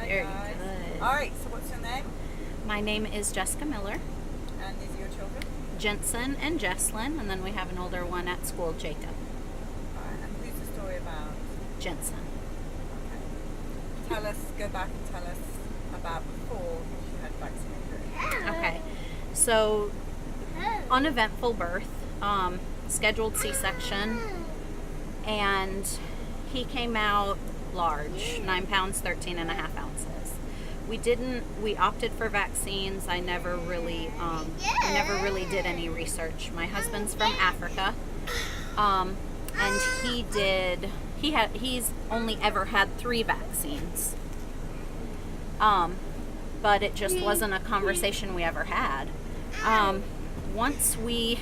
Very guys. good. All right, so what's your name? My name is Jessica Miller, And these are your children? Jensen and Jesslyn, and then we have an older one at school, Jacob. All right, and who's the story about? Jensen. Okay. Go back and tell us about before you had vaccinated. Okay, so uneventful birth, scheduled C-section, and he came out large, 9 pounds, 13 and a half ounces. We opted for vaccines. I never really did any research. My husband's from Africa, and he's only ever had 3 vaccines. But it just wasn't a conversation we ever had. Once we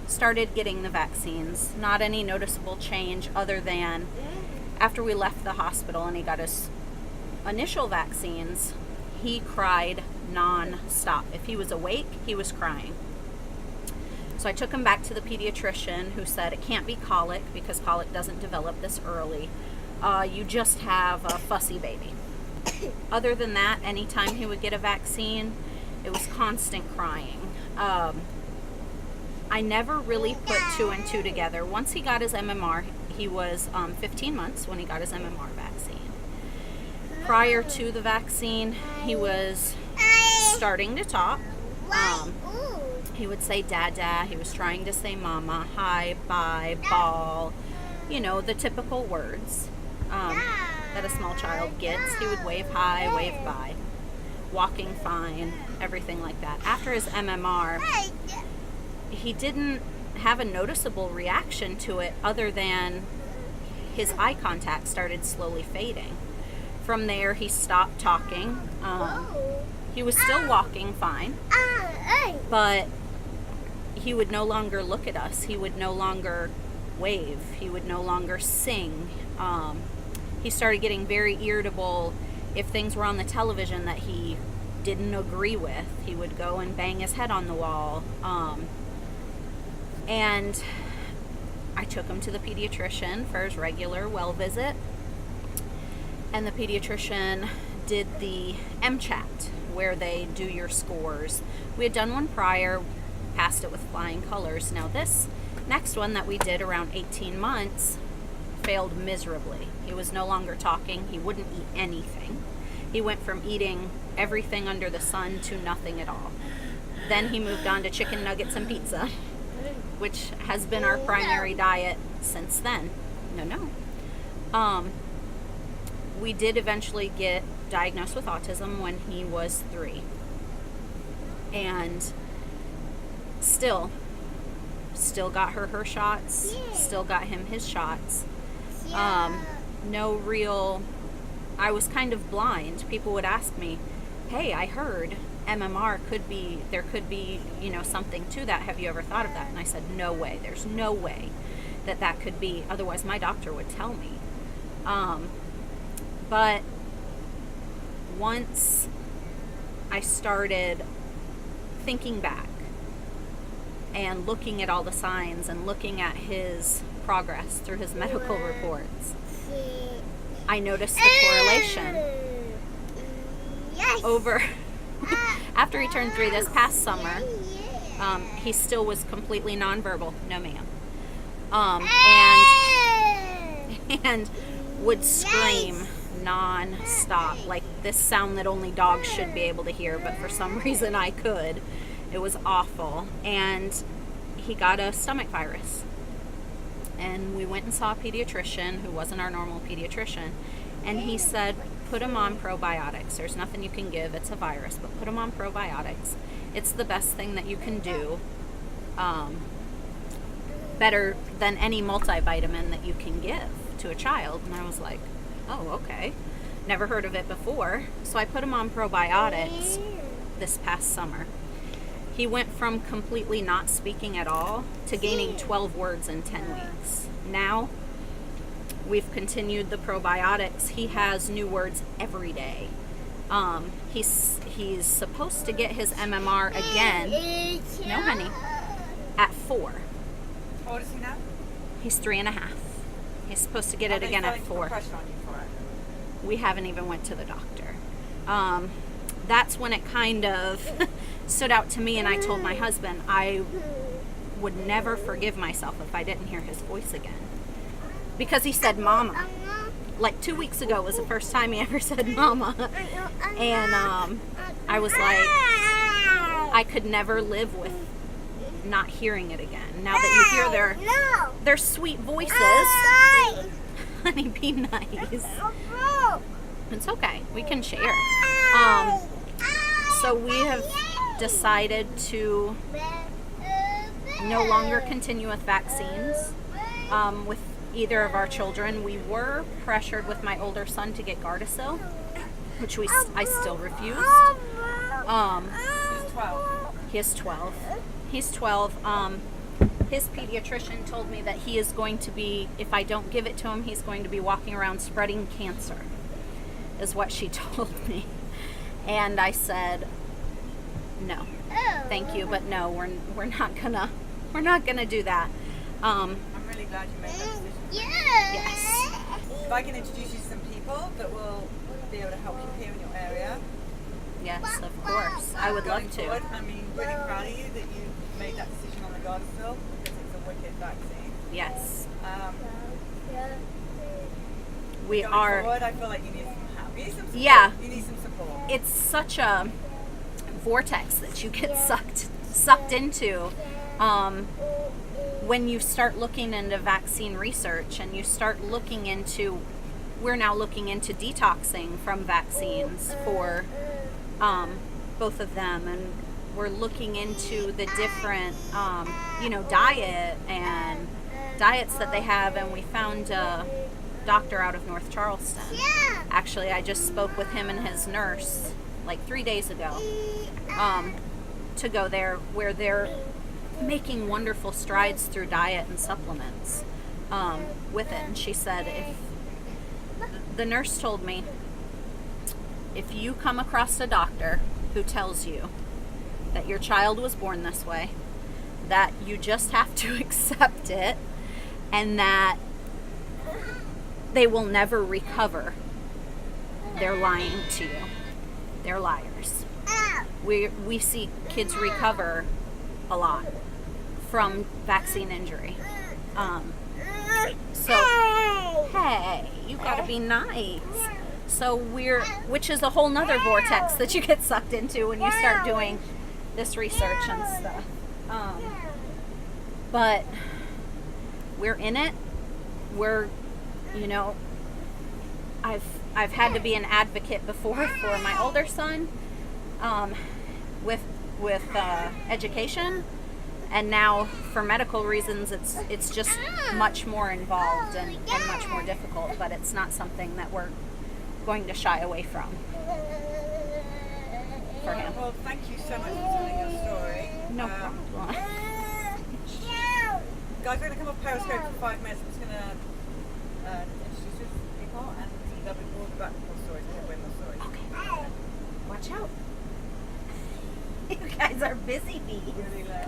started getting the vaccines, not any noticeable change other than after we left the hospital and he got his initial vaccines, he cried non-stop. If he was awake, he was crying. So I took him back to the pediatrician, who said it can't be colic because colic doesn't develop this early. You just have a fussy baby. Other than that, anytime he would get a vaccine, it was constant crying. I never really put 2 and 2 together. Once he got his MMR, he was 15 months when he got his MMR vaccine. Prior to the vaccine, he was starting to talk. He would say dada, he was trying to say mama, hi, bye, ball, the typical words that a small child gets. He would wave hi, wave bye, walking fine, everything like that. After his MMR, he didn't have a noticeable reaction to it other than his eye contact started slowly fading. From there, he stopped talking. He was still walking fine, but he would no longer look at us. He would no longer wave. He would no longer sing. He started getting very irritable if things were on the television that he didn't agree with. He would go and bang his head on the wall. And I took him to the pediatrician for his regular well visit. And the pediatrician did the MCHAT, where they do your scores. We had done one prior, passed it with flying colors. Now this next one that we did around 18 months failed miserably. He was no longer talking. He wouldn't eat anything. He went from eating everything under the sun to nothing at all. Then he moved on to chicken nuggets and pizza, which has been our primary diet since then. We did eventually get diagnosed with autism when he was 3. And still got her shots, still got him his shots. I was kind of blind. People would ask me, hey, I heard MMR there could be, something to that. Have you ever thought of that? And I said, no way. There's no way that could be. Otherwise, my doctor would tell me. But once I started thinking back and looking at all the signs and looking at his progress through his medical reports, I noticed the correlation. After he turned 3 this past summer, he still was completely nonverbal, no ma'am, and would scream non-stop, like this sound that only dogs should be able to hear, but for some reason I could. It was awful. And he got a stomach virus, and we went and saw a pediatrician who wasn't our normal pediatrician, and he said, put him on probiotics. There's nothing you can give, it's a virus, but put him on probiotics. It's the best thing that you can do, better than any multivitamin that you can give to a child. And I was like, oh, okay, never heard of it before. So I put him on probiotics this past summer. He went from completely not speaking at all to gaining 12 words in 10 weeks. Now we've continued the probiotics. He has new words every day. He's supposed to get his MMR again, no honey, at 4. How old is he now? He's 3 and a half. He's supposed to get Are it they again at starting to put 4. pressure on you for it? We haven't even went to the doctor. That's when it kind of stood out to me, and I told my husband I would never forgive myself if I didn't hear his voice again. Because he said mama. Like 2 weeks ago was the first time he ever said mama. And I was like, I could never live with not hearing it again. Now that you hear their sweet voices, honey, be nice. It's okay. We can share. So we have decided to no longer continue with vaccines with either of our children. We were pressured with my older son to get Gardasil, which I still refused. He's 12. He is 12. He's 12. His pediatrician told me that he is going to be, if I don't give it to him, he's going to be walking around spreading cancer, is what she told me. And I said, no, thank you, but no, we're not gonna do that. I'm really glad you made that decision. Yes. If I can introduce you to some people that will be able to help you here in your area. Yes, of course. I would love Going to. forward, I mean, really proud of you that you made that decision on the Gardasil because it's a wicked vaccine. Yes. Going are. forward, I feel like you need some help. You need some support. Yeah. You need some support. It's such a vortex that you get sucked into when you start looking into vaccine research, and you start looking into, we're now looking into detoxing from vaccines for both of them, and we're looking into the different diets that they have, and we found a doctor out of North Charleston. Actually, I just spoke with him and his nurse like 3 days ago to go there, where they're making wonderful strides through diet and supplements with it. And she said, the nurse told me, if you come across a doctor who tells you that your child was born this way, that you just have to accept it, and that they will never recover, they're lying to you. They're liars. We see kids recover a lot from vaccine injury. So, hey, you gotta be nice. So which is a whole nother vortex that you get sucked into when you start doing this research and stuff. But we're in it. We're, I've had to be an advocate before for my older son with education, and now for medical reasons it's just much more involved and much more difficult, but it's not something that we're going to shy away from for him. Well, thank you so much for telling your story. No problem. Guys, we're going to come off Periscope for 5 minutes. I'm just going to introduce you to people, and they'll be more back with more stories. We'll win more stories. Okay. Watch out. You guys are busy bees. Really low.